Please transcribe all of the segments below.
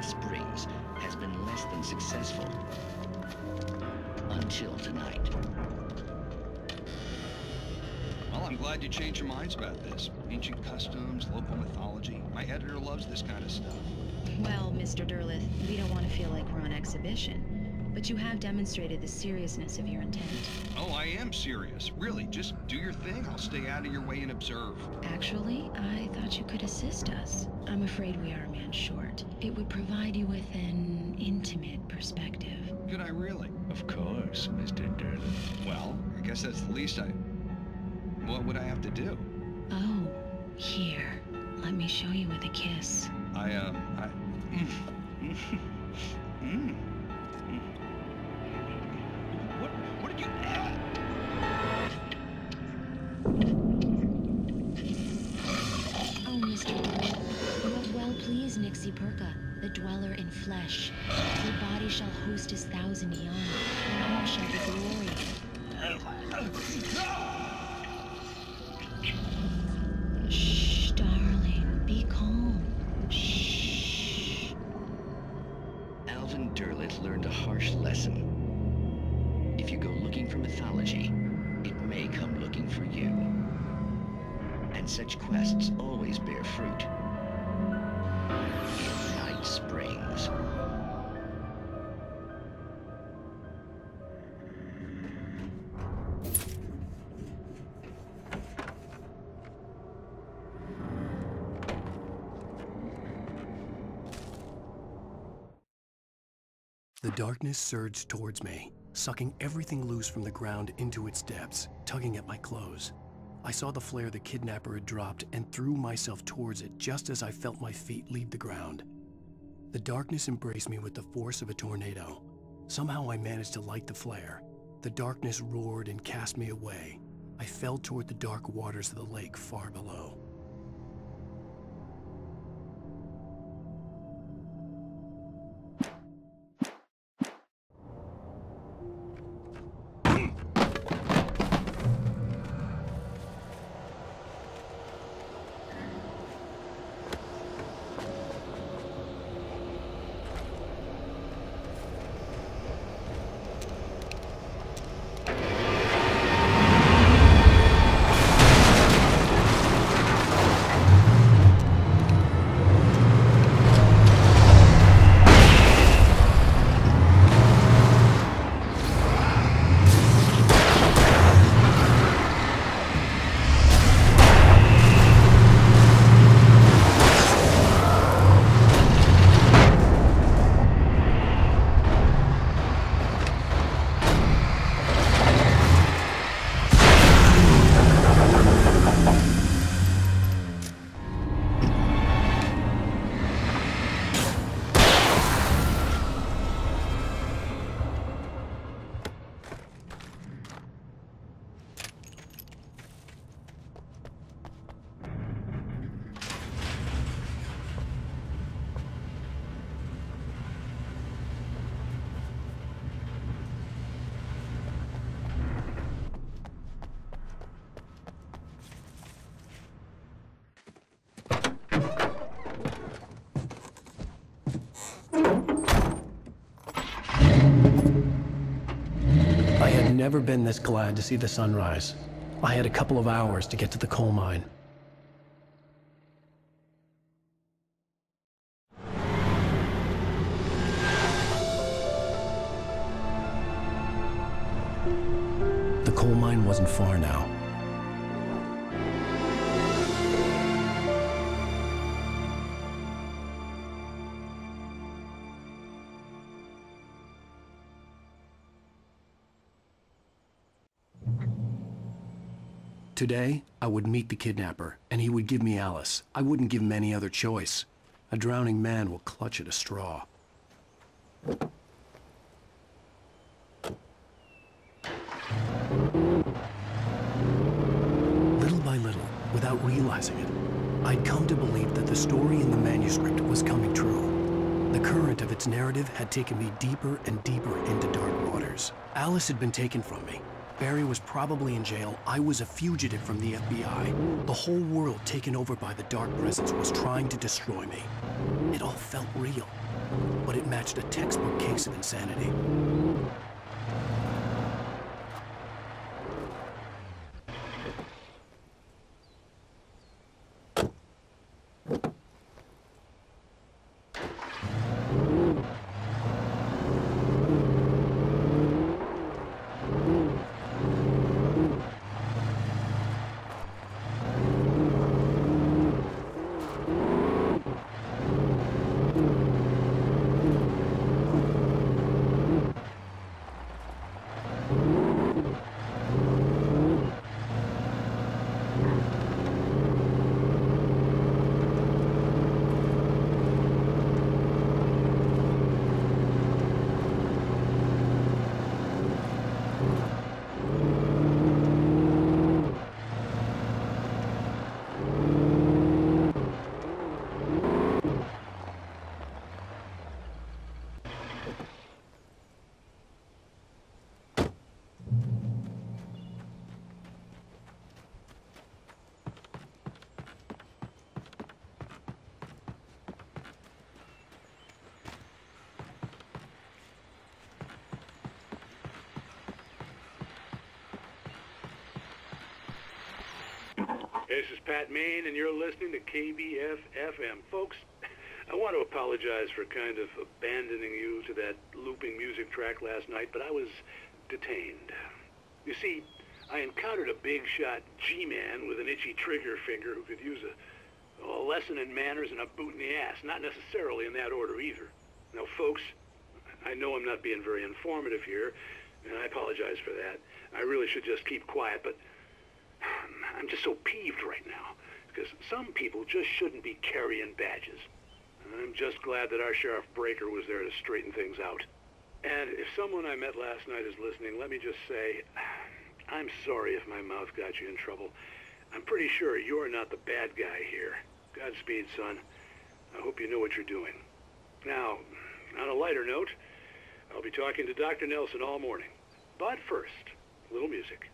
Springs has been less than successful. Until tonight. Well, I'm glad you changed your minds about this. Ancient customs, local mythology. My editor loves this kind of stuff. Well, Mr. Derleth, we don't want to feel like we're on exhibition, but you have demonstrated the seriousness of your intent. Oh, I am serious. Really, just do your thing. I'll stay out of your way and observe. Actually, I thought you could assist us. I'm afraid we are a man short. It would provide you with an intimate perspective. Could I really? Of course, Mr. Derleth. Well, I guess that's the least What would I have to do? Oh, here. Let me show you with a kiss. What did you... Oh, Mr. Derleth, you have well pleased Nixie Perka, the dweller in flesh. Your body shall host his 1,000 young, and all shall be glory. Shh, darling, be calm. Shh. Alvin Derleth learned a harsh lesson. If you go looking for mythology, it may come looking for you. And such quests always bear fruit. In Night Springs. The darkness surged towards me, sucking everything loose from the ground into its depths, tugging at my clothes. I saw the flare the kidnapper had dropped and threw myself towards it just as I felt my feet leave the ground. The darkness embraced me with the force of a tornado. Somehow I managed to light the flare. The darkness roared and cast me away. I fell toward the dark waters of the lake far below. Never been this glad to see the sunrise. I had a couple of hours to get to the coal mine. The coal mine wasn't far now. Today, I would meet the kidnapper, and he would give me Alice. I wouldn't give him any other choice. A drowning man will clutch at a straw. Little by little, without realizing it, I'd come to believe that the story in the manuscript was coming true. The current of its narrative had taken me deeper and deeper into dark waters. Alice had been taken from me. Barry was probably in jail. I was a fugitive from the FBI. The whole world taken over by the Dark Presence was trying to destroy me. It all felt real, but it matched a textbook case of insanity. This is Pat Main, and you're listening to KBF-FM. Folks, I want to apologize for kind of abandoning you to that looping music track last night, but I was detained. You see, I encountered a big-shot G-man with an itchy trigger finger who could use a lesson in manners and a boot in the ass, not necessarily in that order either. Now, folks, I know I'm not being very informative here, and I apologize for that. I really should just keep quiet, but I'm just so peeved right now, because some people just shouldn't be carrying badges. And I'm just glad that our Sheriff Breaker was there to straighten things out. And if someone I met last night is listening, let me just say, I'm sorry if my mouth got you in trouble. I'm pretty sure you're not the bad guy here. Godspeed, son. I hope you know what you're doing. Now, on a lighter note, I'll be talking to Dr. Nelson all morning. But first, a little music.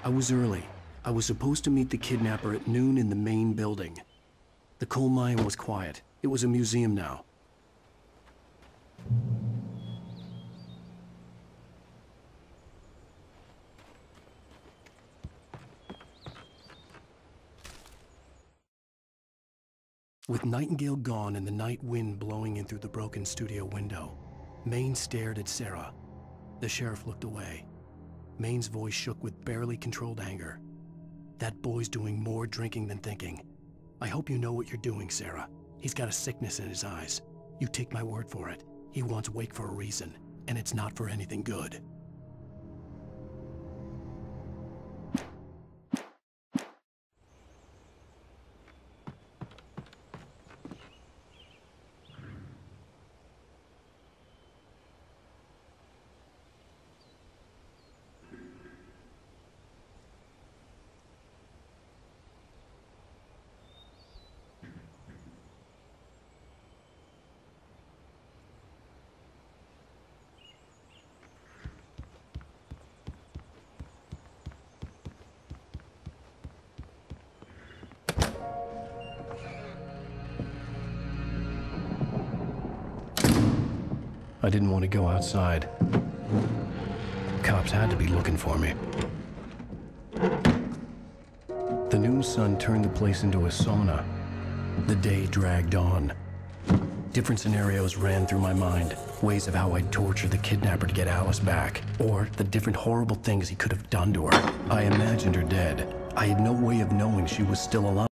I was early. I was supposed to meet the kidnapper at noon in the main building. The coal mine was quiet. It was a museum now. With Nightingale gone and the night wind blowing in through the broken studio window, Maine stared at Sarah. The sheriff looked away. Maine's voice shook with barely controlled anger. That boy's doing more drinking than thinking. I hope you know what you're doing, Sarah. He's got a sickness in his eyes. You take my word for it. He wants Wake for a reason, and it's not for anything good. I didn't want to go outside. Cops had to be looking for me. The noon sun turned the place into a sauna. The day dragged on. Different scenarios ran through my mind. Ways of how I'd torture the kidnapper to get Alice back. Or the different horrible things he could have done to her. I imagined her dead. I had no way of knowing she was still alive.